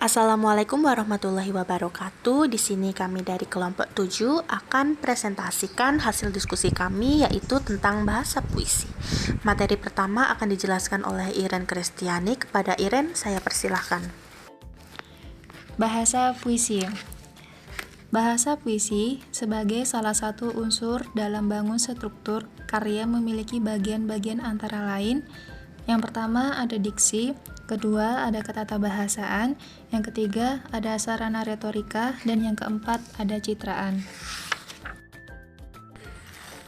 Assalamualaikum warahmatullahi wabarakatuh. Di sini kami dari kelompok 7 akan presentasikan hasil diskusi kami, yaitu tentang bahasa puisi. Materi pertama akan dijelaskan oleh Iren Kristiani. Kepada Iren, saya persilahkan. Bahasa puisi. Bahasa puisi sebagai salah satu unsur dalam bangun struktur karya memiliki bagian-bagian antara lain. Yang pertama ada diksi, kedua ada ketatabahasaan, yang ketiga ada sarana retorika, dan yang keempat ada citraan.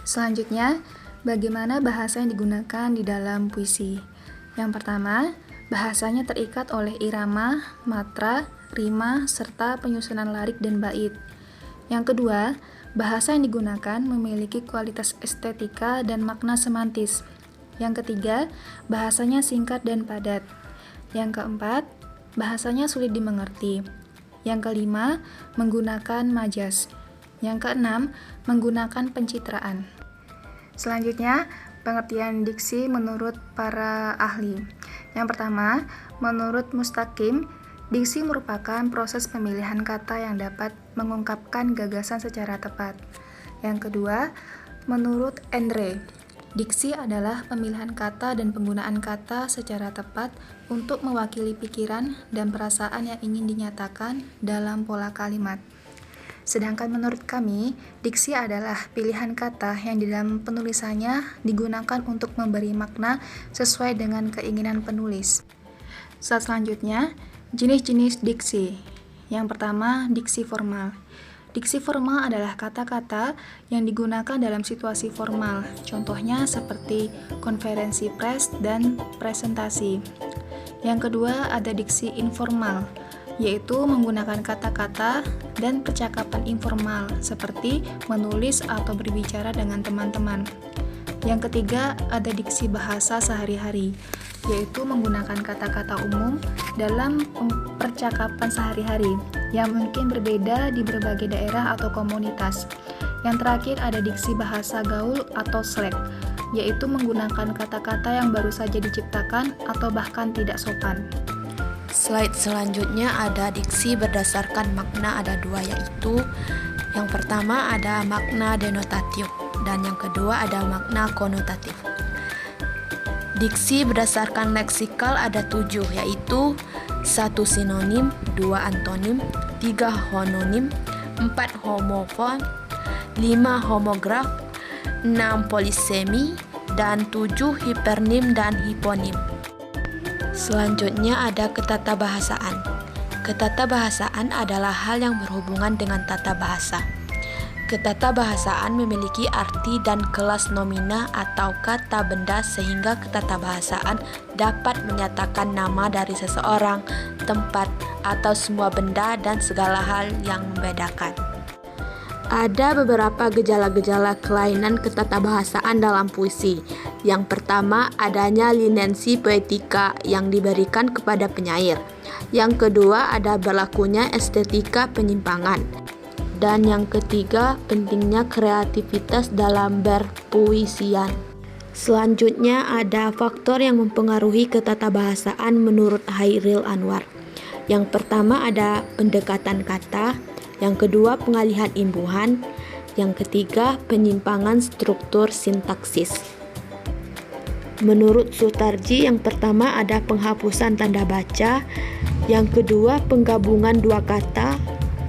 Selanjutnya, bagaimana bahasa yang digunakan di dalam puisi? Yang pertama, bahasanya terikat oleh irama, matra, rima, serta penyusunan lirik dan bait. Yang kedua, bahasa yang digunakan memiliki kualitas estetika dan makna semantis. Yang ketiga, bahasanya singkat dan padat. Yang keempat, bahasanya sulit dimengerti. Yang kelima, menggunakan majas. Yang keenam, menggunakan pencitraan. Selanjutnya, pengertian diksi menurut para ahli. Yang pertama, menurut Mustaqim, diksi merupakan proses pemilihan kata yang dapat mengungkapkan gagasan secara tepat. Yang kedua, menurut Endre, diksi adalah pemilihan kata dan penggunaan kata secara tepat untuk mewakili pikiran dan perasaan yang ingin dinyatakan dalam pola kalimat. Sedangkan menurut kami, diksi adalah pilihan kata yang di dalam penulisannya digunakan untuk memberi makna sesuai dengan keinginan penulis. Selanjutnya, jenis-jenis diksi. Yang pertama, diksi formal. Diksi formal adalah kata-kata yang digunakan dalam situasi formal, contohnya seperti konferensi pers dan presentasi. Yang kedua ada diksi informal, yaitu menggunakan kata-kata dan percakapan informal, seperti menulis atau berbicara dengan teman-teman. Yang ketiga ada diksi bahasa sehari-hari, yaitu menggunakan kata-kata umum dalam percakapan sehari-hari yang mungkin berbeda di berbagai daerah atau komunitas. Yang terakhir ada diksi bahasa gaul atau slang, yaitu menggunakan kata-kata yang baru saja diciptakan atau bahkan tidak sopan. Slide selanjutnya ada diksi berdasarkan makna, ada dua, yaitu yang pertama ada makna denotatif dan yang kedua ada makna konotatif. Diksi berdasarkan leksikal ada 7, yaitu 1 sinonim, 2 antonim, 3 homonim, 4 homofon, 5 homograf, 6 polisemi, dan 7 hipernim dan hiponim. Selanjutnya ada ketatabahasaan. Ketatabahasaan adalah hal yang berhubungan dengan tata bahasa. Ketatabahasaan memiliki arti dan kelas nomina atau kata benda sehingga ketatabahasaan dapat menyatakan nama dari seseorang, tempat, atau semua benda dan segala hal yang membedakan. Ada beberapa gejala-gejala kelainan ketatabahasaan dalam puisi. Yang pertama, adanya linensi poetika yang diberikan kepada penyair. Yang kedua, ada berlakunya estetika penyimpangan. Dan yang ketiga, pentingnya kreativitas dalam berpuisian. Selanjutnya ada faktor yang mempengaruhi ketatabahasaan menurut Hairil Anwar. Yang pertama ada pendekatan kata, yang kedua pengalihan imbuhan, yang ketiga penyimpangan struktur sintaksis. Menurut Sutarji, yang pertama ada penghapusan tanda baca, yang kedua penggabungan dua kata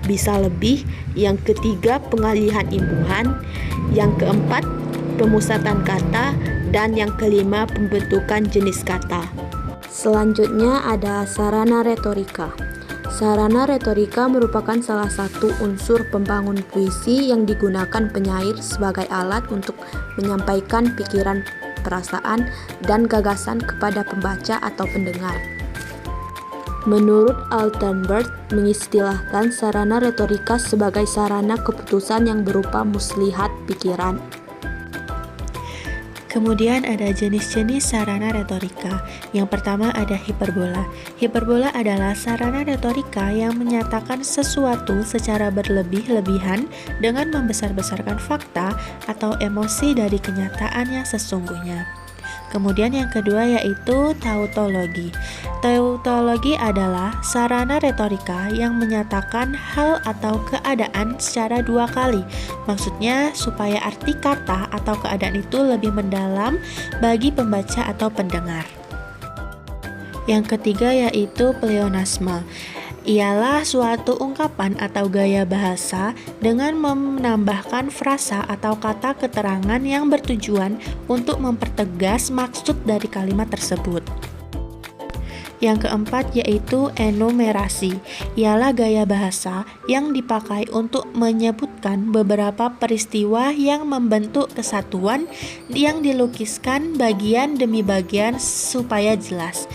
bisa lebih, yang ketiga pengalihan imbuhan, yang keempat pemusatan kata, dan yang kelima pembentukan jenis kata. Selanjutnya ada sarana retorika. Sarana retorika merupakan salah satu unsur pembangun puisi yang digunakan penyair sebagai alat untuk menyampaikan pikiran, perasaan, dan gagasan kepada pembaca atau pendengar. Menurut Altenberg, mengistilahkan sarana retorika sebagai sarana keputusan yang berupa muslihat pikiran. Kemudian ada jenis-jenis sarana retorika. Yang pertama ada hiperbola. Hiperbola adalah sarana retorika yang menyatakan sesuatu secara berlebih-lebihan dengan membesar-besarkan fakta atau emosi dari kenyataan yang sesungguhnya. Kemudian yang kedua yaitu tautologi. Tautologi adalah sarana retorika yang menyatakan hal atau keadaan secara dua kali. Maksudnya supaya arti kata atau keadaan itu lebih mendalam bagi pembaca atau pendengar. Yang ketiga yaitu pleonasme. Ialah suatu ungkapan atau gaya bahasa dengan menambahkan frasa atau kata keterangan yang bertujuan untuk mempertegas maksud dari kalimat tersebut. Yang keempat yaitu enumerasi. Ialah gaya bahasa yang dipakai untuk menyebutkan beberapa peristiwa yang membentuk kesatuan yang dilukiskan bagian demi bagian supaya jelas.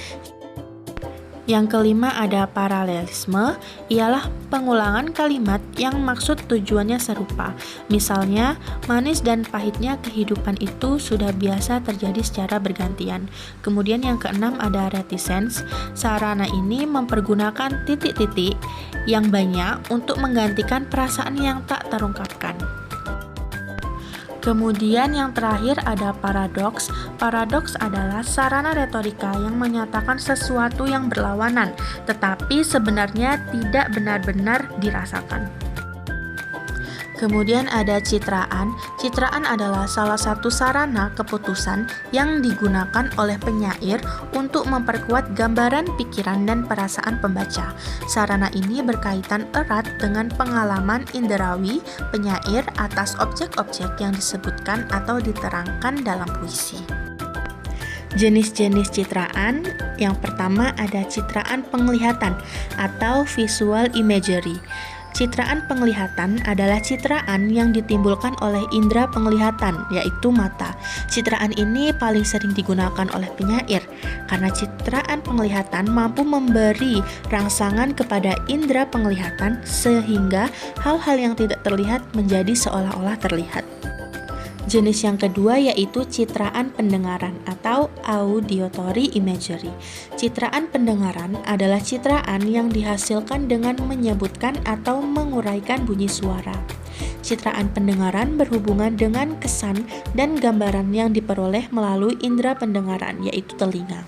Yang kelima ada paralelisme, ialah pengulangan kalimat yang maksud tujuannya serupa. Misalnya, manis dan pahitnya kehidupan itu sudah biasa terjadi secara bergantian. Kemudian yang keenam ada reticence. Sarana ini mempergunakan titik-titik yang banyak untuk menggantikan perasaan yang tak terungkapkan. Kemudian yang terakhir ada paradoks. Paradoks adalah sarana retorika yang menyatakan sesuatu yang berlawanan, tetapi sebenarnya tidak benar-benar dirasakan. Kemudian ada citraan. Citraan adalah salah satu sarana keputusan yang digunakan oleh penyair untuk memperkuat gambaran pikiran dan perasaan pembaca. Sarana ini berkaitan erat dengan pengalaman inderawi penyair atas objek-objek yang disebutkan atau diterangkan dalam puisi. Jenis-jenis citraan, yang pertama ada citraan penglihatan atau visual imagery. Citraan penglihatan adalah citraan yang ditimbulkan oleh indera penglihatan, yaitu mata. Citraan ini paling sering digunakan oleh penyair, karena citraan penglihatan mampu memberi rangsangan kepada indera penglihatan sehingga hal-hal yang tidak terlihat menjadi seolah-olah terlihat. Jenis yang kedua yaitu citraan pendengaran atau auditory imagery. Citraan pendengaran adalah citraan yang dihasilkan dengan menyebutkan atau menguraikan bunyi suara. Citraan pendengaran berhubungan dengan kesan dan gambaran yang diperoleh melalui indera pendengaran, yaitu telinga.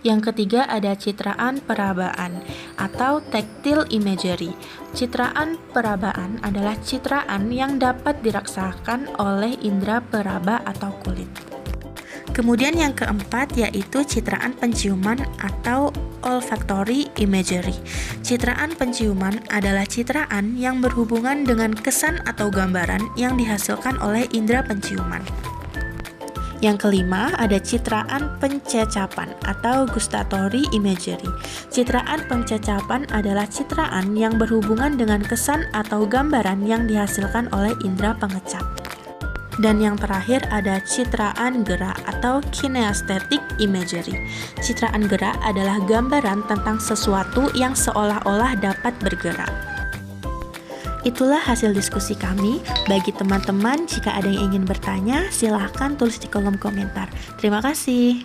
Yang ketiga ada citraan perabaan atau tactile imagery. Citraan perabaan adalah citraan yang dapat dirasakan oleh indera peraba atau kulit. Kemudian yang keempat yaitu citraan penciuman atau olfactory imagery. Citraan penciuman adalah citraan yang berhubungan dengan kesan atau gambaran yang dihasilkan oleh indera penciuman. Yang kelima ada citraan pencecapan atau gustatory imagery. Citraan pencecapan adalah citraan yang berhubungan dengan kesan atau gambaran yang dihasilkan oleh indera pengecap. Dan yang terakhir ada citraan gerak atau kinesthetic imagery. Citraan gerak adalah gambaran tentang sesuatu yang seolah-olah dapat bergerak. Itulah hasil diskusi kami. Bagi teman-teman, jika ada yang ingin bertanya, silahkan tulis di kolom komentar. Terima kasih.